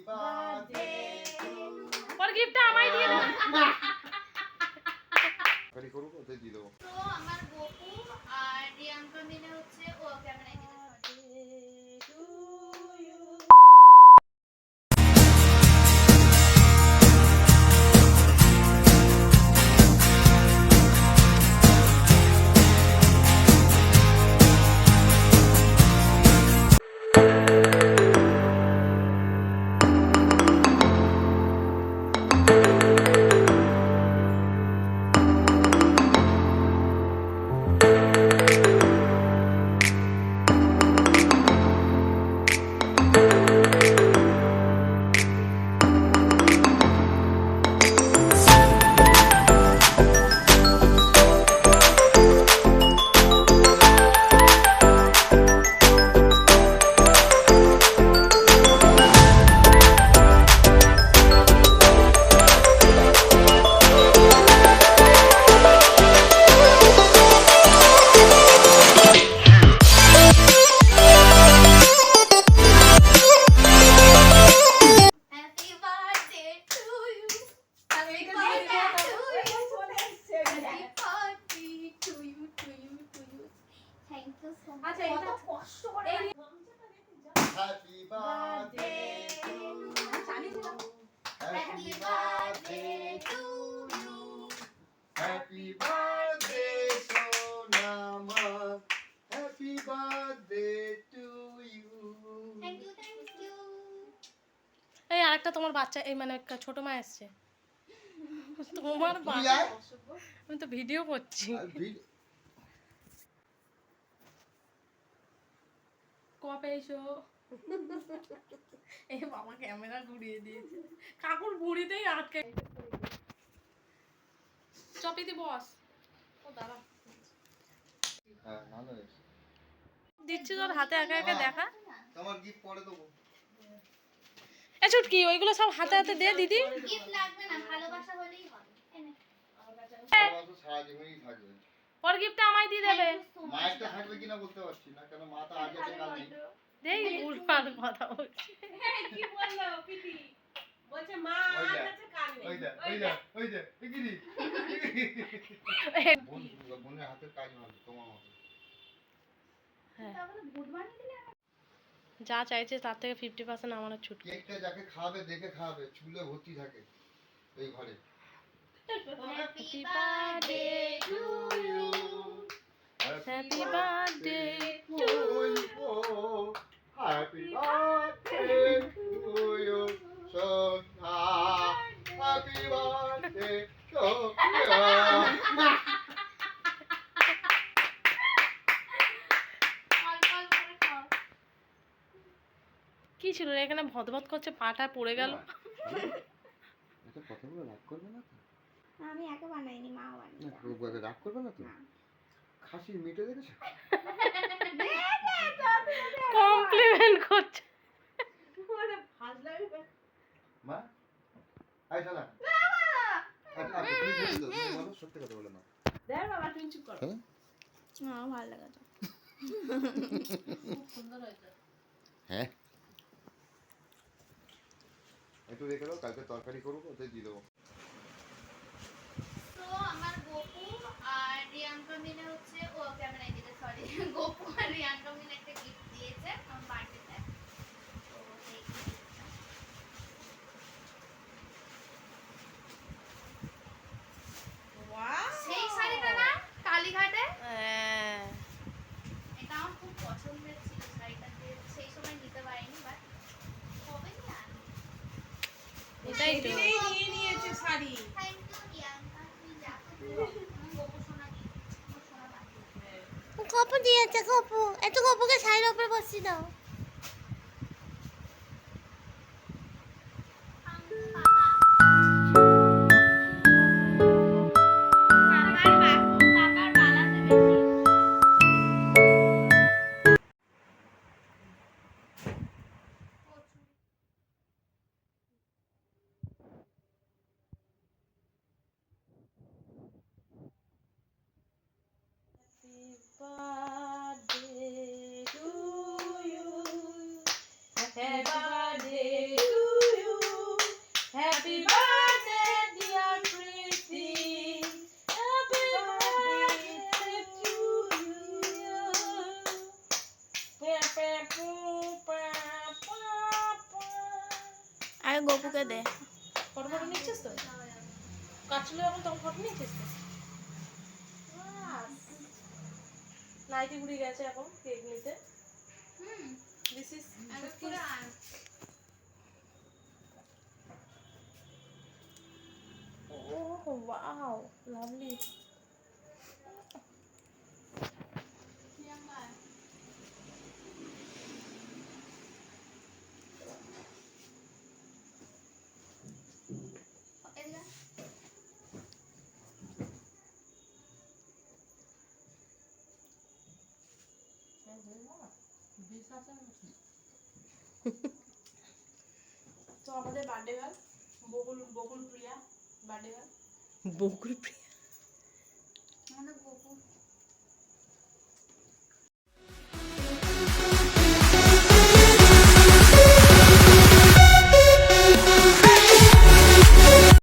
Birthday ওর গিফটটা আমায় দিয়ে দাও। খালি করব ওতে দিয়ে দেবো। তো আমার গোপু আর রিয়াঙ্কা মিলে হচ্ছে ও ক্যামেরায় দিতে happy birthday happy birthday to you happy birthday সোনামা happy birthday to you. Thank you এই আরেকটা তোমার বাচ্চা এই মানে একটা ছোট মা এসছে তোমার বাচ্চা আমি তো ভিডিও করছি কবে এসো এই বাবা ক্যামেরা ঘুরিয়ে দিয়েছে কাকুর বুড়িতেই আটকে চপিতি বস ও দাঁড়া হ্যাঁ ভালো হয়েছে। দিচ্ছি তোর হাতে একা একা দেখা তোমার গিফট পরে দেবো। এ ছুটকি ওইগুলো সব হাতে হাতে দে দিদি গিফট লাগবে না ভালোবাসা হলেই হবে এনে ভালোবাসা সারা জীবনই থাকবে। ওর গিফটটা আমায় দিয়ে দেবে মায়েরটা থাকবে কিনা বলতে পারছি না কারণ মা তো আজ আছে কাল নেই। দেই উল্পার কথা বলছি কি বললো পিটি বলছে মা ওই আজ যা, আছে কাল নেই ওই যে এগিরি বোনের হাতের কাজ ভালো তোমার মতো। তাহলে গুড মর্নিং দিলে যা চাইছে তার থেকে 50% আমার ছুট কেকটা যাকে খাওয়াবে দেখে খাওয়াবে চুলে ভর্তি থাকে এই ঘরে। Happy birthday to you happy birthday to you happy birthday to you সোনা হ্যাপি বার্থডে টু ইউ। কি ছিল রে এখানে ভদভদ করছে পাটা পড়ে গেল এটা কথাগুলো রাগ করবে না তো? আমি একা বানাইনি মা বানাই না রাগ করবে না তো? খাসির মিটে দেখেছো? কমপ্লিমেন্ট করছে ওরে ফাজলামি মা আই শালা আচ্ছা তুমি বলে দাও তুমি বলো সত্যি কথা বলে না। দেখ বাবা তুমি চুপ করো না ভালো লাগে তো খুব সুন্দর হয়েছে হ্যাঁ একটু রেখে দাও কালকে তরকারি করবো ওতে দিয়ে দেবো। তো আমার গোপু আর রিয়াঙ্কা মিলে হচ্ছে ও ক্যামেরায় দিতে সরি গোপু আর রিয়াঙ্কা মিলে একটা গিফট দিয়েছে আমার বার্থডেতে তো সেই gift-টা। ওয়াও সেই শাড়িটা না কালীঘাটে হ্যাঁ এটা আমার খুব পছন্দের ছিল শাড়িটাতে সেই সময় নিতে পারিনি বাট কবে নিয়ে আনবো এটাই তো সেদিনেই নিয়ে নিয়েছে শাড়ি থ্যাংক ইউ রিয়াঙ্কা তুই যা আমার গোপু সোনা আমার সোনা বাকি কপু দিয়েছে কপু একটু কপুকে শাড়ির উপরে বসিয়ে দাও birthday to you আরে গপুকে দে। ফটো ফটো নিচ্ছিস তো? কাটছিল যখন তখন ফটো নিচ্ছিস তো? নাইটি ঘুরে গেছে এখন কেক নিতে। দিস ইজ আমি পুরো ওহ ওয়াও লাভলি। তো আমাদের বার্থডে গার্ল বকুল বকুল প্রিয়া বার্থডে গার্ল। বকুল প্রিয়া। আমাদের